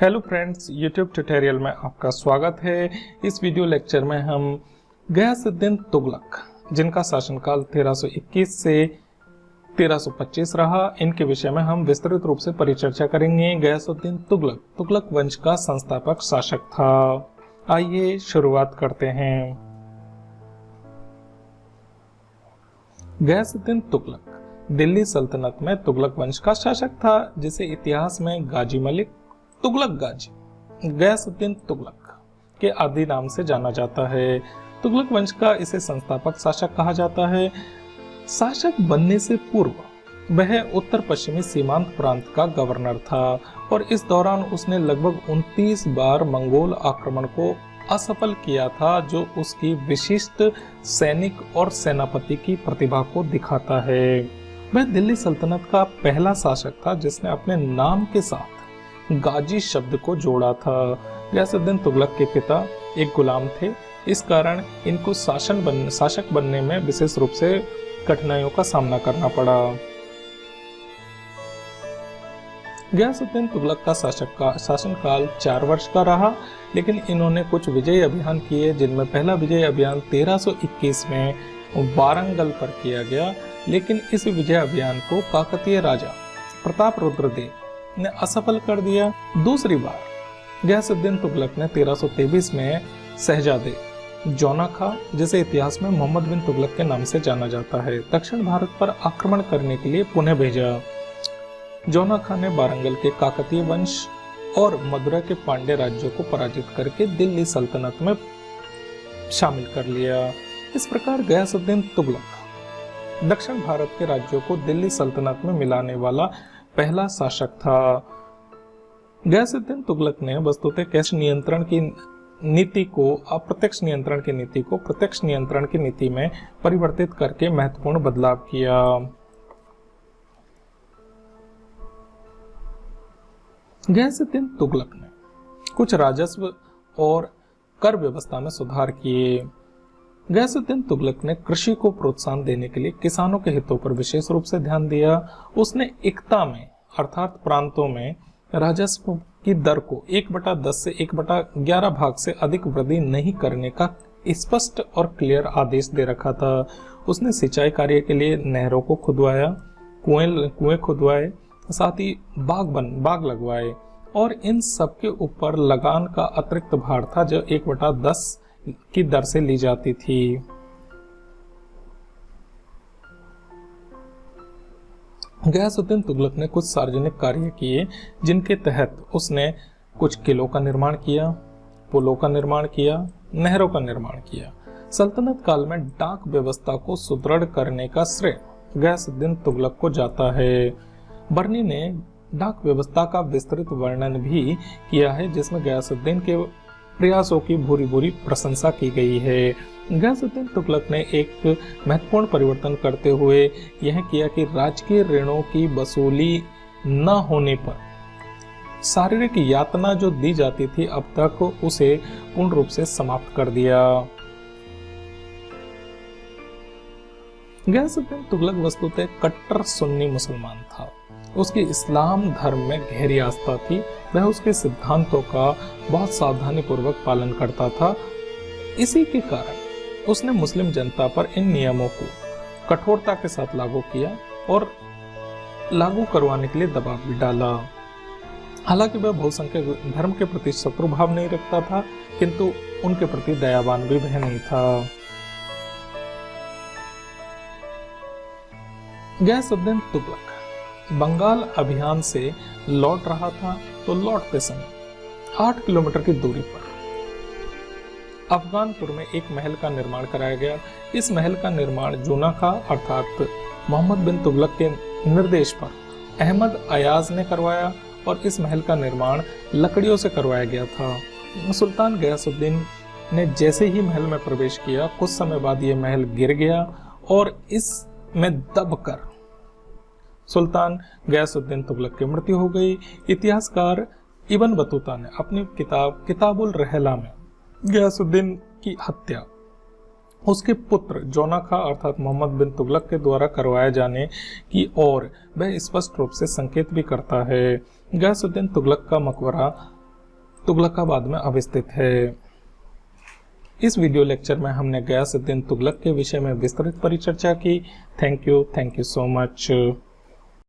Hello friends, YouTube tutorial में आपका स्वागत है। इस वीडियो लेक्चर में हम गयासुद्दीन तुगलक, जिनका शासनकाल 1321 से 1325 रहा, इनके विषय में हम विस्तृत रूप से परिचर्चा करेंगे। गयासुद्दीन तुगलक तुगलक वंश का संस्थापक शासक था। आइए शुरुआत करते हैं। गयासुद्दीन तुगलक दिल्ली सल्तनत में तुगलक वंश का शासक था, जिसे इतिहास में गाजी मलिक, तुगलक गाजी, गयासुद्दीन तुगलक के आदि नाम से जाना जाता है। तुगलक वंश का इसे संस्थापक शासक कहा जाता है। शासक बनने से पूर्व वह उत्तर पश्चिमी सीमांत प्रांत का गवर्नर था और इस दौरान उसने लगभग 29 बार मंगोल आक्रमण को असफल किया था, जो उसकी विशिष्ट सैनिक और सेनापति की प्रतिभा को दिखाता है। वह दिल्ली सल्तनत का पहला शासक था जिसने अपने नाम के साथ गाजी शब्द को जोड़ा था। गयासुद्दीन तुगलक के पिता एक गुलाम थे, इस कारण इनको शासक बनने में विशेष रूप से कठिनाइयों का सामना करना पड़ा। गयासुद्दीन तुगलक का शासनकाल 4 वर्ष का रहा, लेकिन इन्होंने कुछ विजय अभियान किए, जिनमें पहला विजय अभियान 1321 में वारंगल पर किया गया, लेकिन इस विजय अभियान को काकतीय राजा प्रतापरुद्र देव ने असफल कर दिया। दूसरी बार गयासुद्दीन तुगलक ने 1323 में शहजादे जौना खां, जिसे इतिहास में मोहम्मद बिन तुगलक के नाम से जाना जाता है, दक्षिण भारत पर आक्रमण करने के लिए पुनः भेजा। जौना खां ने वारंगल के काकतीय वंश और मदुरा के पांड्य राज्यों को पराजित करके दिल्ली सल्तनत में शामिल कर लिया। इस प्रकार गयासुद्दीन तुगलक दक्षिण भारत के राज्यों को दिल्ली सल्तनत में मिलाने वाला पहला शासक था। गयासुद्दीन तुगलक ने वस्तुतः कैश नियंत्रण की नीति को अप्रत्यक्ष नियंत्रण की नीति को प्रत्यक्ष नियंत्रण की नीति में परिवर्तित करके महत्वपूर्ण बदलाव किया। गयासुद्दीन तुगलक ने कुछ राजस्व और कर व्यवस्था में सुधार किए। गयासुद्दीन तुगलक ने कृषि को प्रोत्साहन देने के लिए किसानों के हितों पर विशेष रूप से ध्यान दिया। उसने एकता में अर्थात प्रांतों में राजस्व की दर को 1/10 से 1/11 भाग से अधिक वृद्धि नहीं करने का स्पष्ट और क्लियर आदेश दे रखा था। उसने सिंचाई कार्य के लिए नहरों को खुदवाया, कुएं खुदवाए, साथ ही बाग लगवाए, और इन सब के ऊपर लगान का अतिरिक्त भार था जो 1/10 की दर से ली जाती थी। गयासुद्दीन तुगलक ने कुछ सार्वजनिक कार्य किए, जिनके तहत उसने कुछ किलों का निर्माण किया, पुलों का निर्माण किया, नहरों का निर्माण किया। सल्तनत काल में डाक व्यवस्था को सुदृढ़ करने का श्रेय गयासुद्दीन तुगलक को जाता है। बर्नी ने डाक व्यवस्था का विस्तृत वर्णन भी किया है, जिसमें गयासुद्दीन के प्रयासों की भूरी प्रशंसा की गई है। गयासुद्दीन तुगलक ने एक महत्वपूर्ण परिवर्तन करते हुए यह किया कि राजकीय ऋणों की वसूली न होने पर शारीरिक यातना जो दी जाती थी, अब तक उसे पूर्ण रूप से समाप्त कर दिया। गयासुद्दीन तुगलक वस्तुतः कट्टर सुन्नी मुसलमान था। उसकी इस्लाम धर्म में गहरी आस्था थी। वह उसके सिद्धांतों का बहुत सावधानी पूर्वक पालन करता था। इसी के कारण उसने मुस्लिम जनता पर इन नियमों को कठोरता के साथ लागू किया और लागू करवाने के लिए दबाव भी डाला। हालांकि वह बहुसंख्यक धर्म के प्रति शत्रु भाव नहीं रखता था, किंतु उनके प्रति दयावान भी वह नहीं था। गयासुद्दीन तुगलक बंगाल अभियान से लौट रहा था, तो लौटते समय 8 किलोमीटर की दूरी पर अफगानपुर में एक महल का निर्माण कराया गया। इस महल का निर्माण जौना खां अर्थात मोहम्मद बिन तुगलक के निर्देश पर अहमद अयाज ने करवाया, और इस महल का निर्माण लकड़ियों से करवाया गया था। सुल्तान गयासुद्दीन ने जैसे ही महल में प्रवेश किया, कुछ समय बाद यह महल गिर गया और इसमें दबकर सुल्तान गयासुद्दीन तुगलक की मृत्यु हो गई। इतिहासकार इब्न बतूता ने अपनी किताब किताबुल रहला में गयासुद्दीन की हत्या उसके पुत्र जौना खां अर्थात मोहम्मद बिन तुगलक के द्वारा करवाए जाने की ओर वह स्पष्ट रूप से संकेत भी करता है। गयासुद्दीन तुगलक का मकबरा तुगलकाबाद में अवस्थित है। इस वीडियो लेक्चर में हमने गयासुद्दीन तुगलक के विषय में विस्तृत परिचर्चा की। Thank you so much.